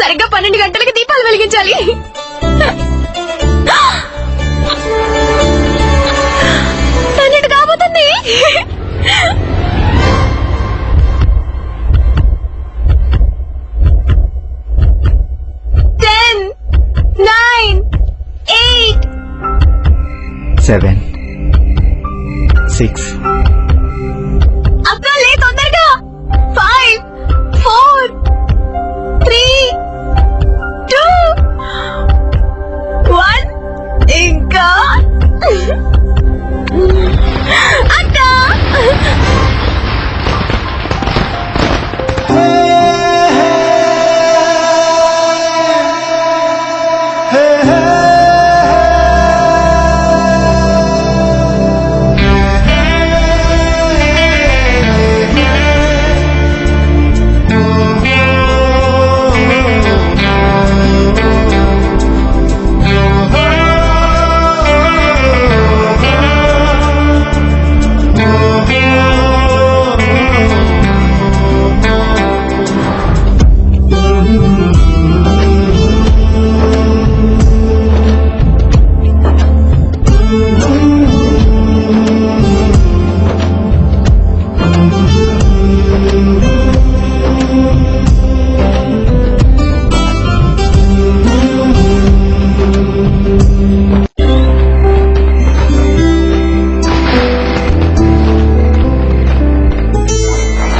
సరిగ్గా 12 గంటలకి దీపాలు వెలిగించాలి. పన్నెండు కాబోతుంది. 10, 9, 8, 7, 6. అక్క లే తొందరగా. 5, 4, 3, 2, 1. ఇంకా అక్క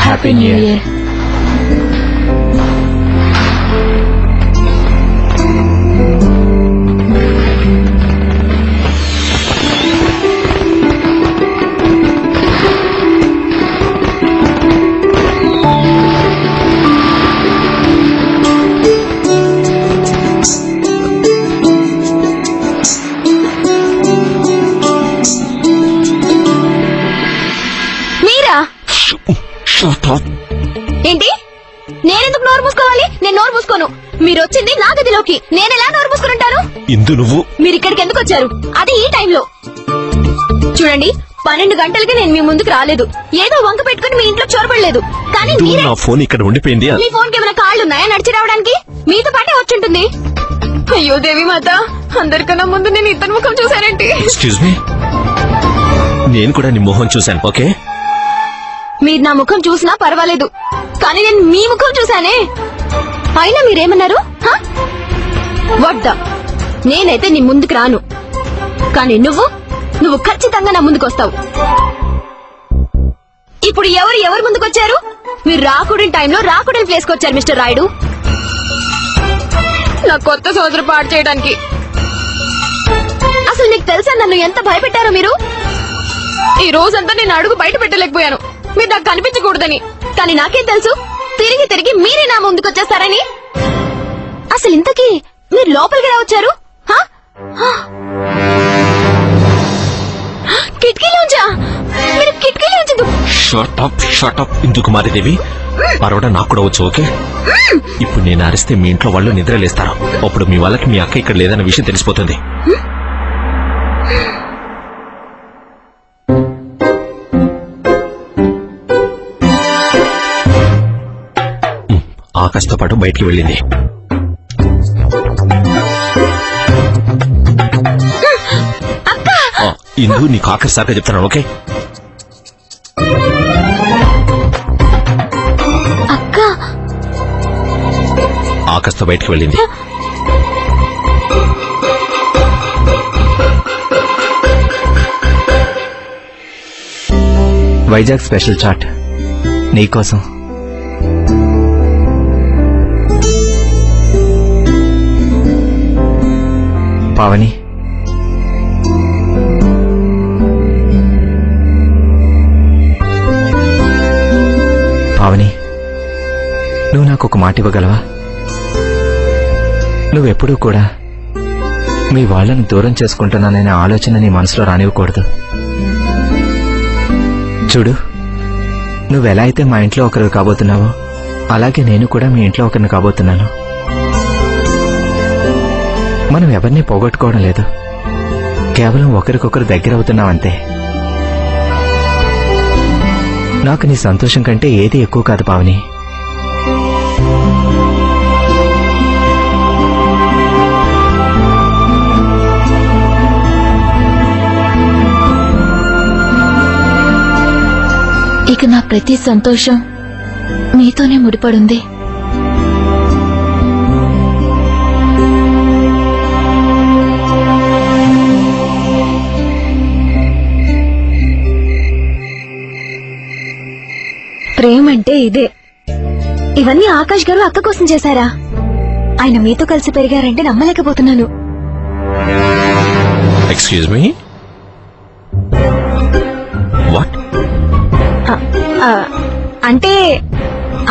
Happy New Year. మీరా? ఏంటి? నేనెందుకు నోరు మూసుకోవాలి? నేను నోరు మూసుకోను. మీరు వచ్చింది నా గదిలోకి, నేనెలా నోరు మూసుకుంటాను? ఇందు నువ్వు మీరు ఇక్కడికి ఎందుకు వచ్చారు? అది ఈ టైంలో. చూడండి, 12 గంటలకి నేను మీ ముందుకు రాలేదు. ఏదో వంక పెట్టుకుని మీ ఇంట్లో చొరబడలేదు. కానీ ఇందు, మీరే- నా ఫోన్ ఇక్కడ ఉండిపోయింది. మీ ఫోన్ కి ఏమైనా కాళ్ళున్నాయా నడిచి రావడానికి? మీతో పాటే వచ్చుంటుంది. అయ్యో దేవి మాత, అందరికన్నా ముందు నేను ఇద్దరు ముఖం చూశానంటే. ఎక్స్క్యూజ్ మీ, నేను కూడా నీ మొహం చూశాను. ఓకే, మీరు నా ముఖం చూసినా పర్వాలేదు, కానీ నేను మీ ముఖం చూశానే. అయినా మీరేమన్నారు? వద్దా, నేనైతే నీ ముందుకు రాను. కానీ నువ్వు ఖచ్చితంగా నా ముందుకు వస్తావు. ఇప్పుడు ఎవరు ముందుకొచ్చారు? మీరు రాకూడని టైంలో రాకూడని ప్లేస్కి వచ్చారు మిస్టర్ రాయుడు. నా కొత్త సోదరు పాడు చేయడానికి. అసలు నీకు తెలుసా నన్ను ఎంత భయపెట్టారో మీరు? ఈ రోజంతా నేను అడుగు బయట పెట్టలేకపోయాను, మీరు నాకు కనిపించకూడదని. కానీ నాకేం తెలుసు, తిరిగి మీరే నా ముందుకు వచ్చేస్తారని. అసలు ఇంతకీ మీరు లోపలికి ఎలా వచ్చారు? కిటికీలోంచా? మీరు కిటికీలోంచి షట్ అప్ ఇందు కుమారిదేవి, పర్వడం నాకు కూడా వచ్చు. ఓకే, ఇప్పుడు నేను అరిస్తే మీ ఇంట్లో వాళ్ళు నిద్రలేస్తారు. అప్పుడు మీ వాళ్ళకి మీ అక్క ఇక్కడ లేదన్న విషయం తెలిసిపోతుంది. ఆకాష్తో పాటు బయటికి వెళ్ళింది. ఇందు, నీకు ఆఖరిసారిగా చెప్తున్నాను. ఓకే, ఆకాష్తో బయటికి వెళ్ళింది. వైజాగ్ స్పెషల్ చాట్ నీకోసం. పావని, పావని, నువ్వు నాకు ఒక మాట ఇవ్వగలవా? నువ్వెప్పుడూ కూడా మీ వాళ్ళని దూరం చేసుకుంటున్నాననే ఆలోచన నీ మనసులో రానివ్వకూడదు. చూడు, నువ్వెలా అయితే మా ఇంట్లో ఒకరు కాబోతున్నావో అలాగే నేను కూడా మీ ఇంట్లో ఒకరిని కాబోతున్నాను. మనం ఎవరిని పోగొట్టుకోవడం లేదు, కేవలం ఒకరికొకరు దగ్గర అవుతున్నామంతే. నాకు నీ సంతోషం కంటే ఏది ఎక్కువ కాదు పావని. ఇక నా ప్రతి సంతోషం మీతోనే ముడిపడుంది. ప్రేమ అంటే ఇదే. ఇవన్నీ ఆకాష్ గారు అక్క కోసం చేశారా? ఆయన మీతో కలిసి పెరిగారంటే నమ్మలేకపోతున్నాను. Excuse me, what? అంటే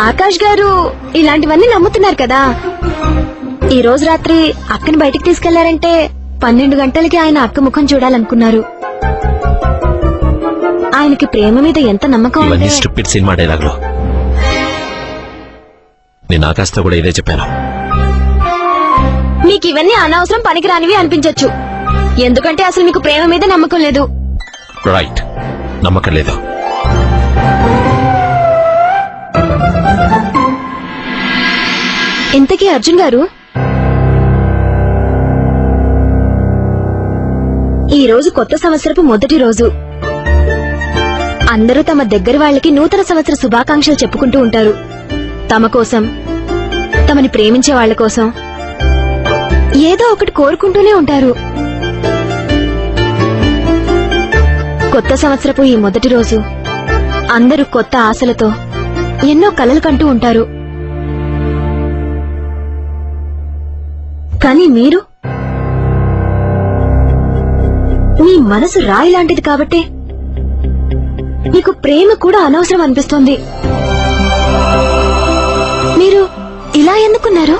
ఆకాష్ గారు ఇలాంటివన్నీ నమ్ముతున్నారు కదా. ఈ రోజు రాత్రి అక్కని బయటికి తీసుకెళ్లారంటే 12 గంటలకి ఆయన అక్క ముఖం చూడాలనుకున్నారు. ఆయనకి ప్రేమ మీద ఎంత నమ్మకం ఇవన్నీ అంటే స్టూపిడ్ సినిమా డైలాగులు. నేను ఆకాశ్తో కూడా ఇదే చెప్పాను. మీకు ఇవన్నీ అనవసరం పనికిరానివి అనిపించొచ్చు, ఎందుకంటే అసలు మీకు ప్రేమ మీద నమ్మకం లేదు. రైట్, నమ్మకం లేదు. ఇంతకీ అర్జున్ గారు, ఈ రోజు కొత్త సంవత్సరపు మొదటి రోజు. అందరూ తమ దగ్గర వాళ్ళకి నూతన సంవత్సర శుభాకాంక్షలు చెప్పుకుంటూ ఉంటారు. తమ కోసం, తమని ప్రేమించే వాళ్ల కోసం ఏదో ఒకటి కోరుకుంటూనే ఉంటారు. కొత్త సంవత్సరపు ఈ మొదటి రోజు అందరూ కొత్త ఆశలతో ఎన్నో కలలు కంటూ ఉంటారు. కానీ మీరు, మీ మనసు రాయి లాంటిది కాబట్టి మీకు ప్రేమ కూడా అనవసరం అనిపిస్తోంది. మీరు ఇలా ఎందుకున్నారు?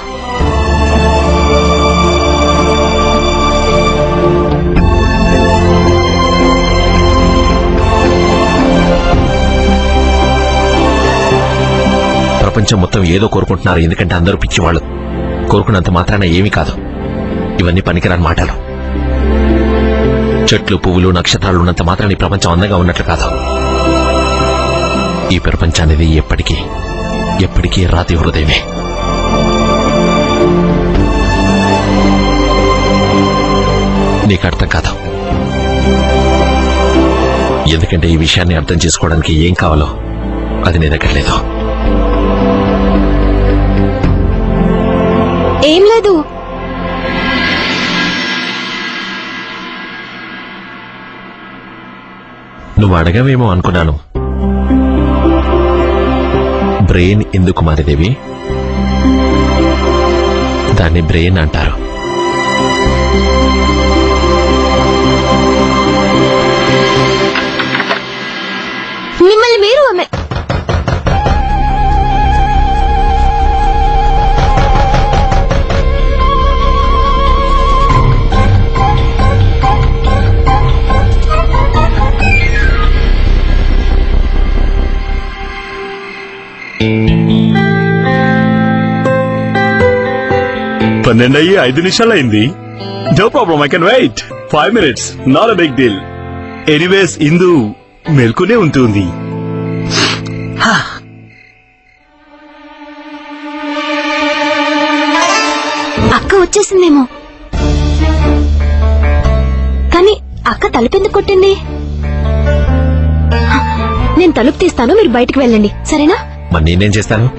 ప్రపంచం మొత్తం ఏదో కోరుకుంటున్నారు, ఎందుకంటే అందరూ పిచ్చివాళ్ళు. కోరుకున్నంత మాత్రాన ఏమీ కాదు. ఇవన్నీ పనికిరాని మాటలు. చెట్లు, పువ్వులు, నక్షత్రాలు ఉన్నంత మాత్రాన ఈ ప్రపంచం అందంగా ఉన్నట్లు కాదు. ఈ ప్రపంచానిది ఎప్పటికీ ఎప్పటికీ రాతి హృదయమే. నీకు అర్థం కాదు, ఎందుకంటే ఈ విషయాన్ని అర్థం చేసుకోవడానికి ఏం కావాలో అది నీ దగ్గర లేదు. ఏం లేదు. నువ్వు అడగవేమో అనుకున్నాను. బ్రెయిన్ ఎందుకు మారిదేవి? దాన్ని బ్రెయిన్ అంటారు. మిమ్మల్ని మీరు పన్నెండయ్యి 5 నిమిషాలైంది. No problem, I can wait 5 minutes, not a big deal. Anyways Indu మెల్కునే ఉంటుంది. అక్క వచ్చేసిందేమో. కానీ అక్క తలుపెందుకు కొట్టింది? నేను తలుపు తీస్తాను, మీరు బయటికి వెళ్ళండి, సరేనా? మరి నేనేం చేస్తాను?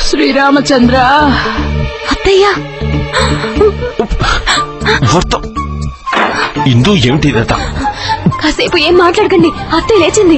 శ్రీరామచంద్ర, అత్తయ్య, వర్తం ఇందు ఏమిటి ఇదంతా? కాసేపు ఏం మాట్లాడకండి, అత్తయ్య లేచింది.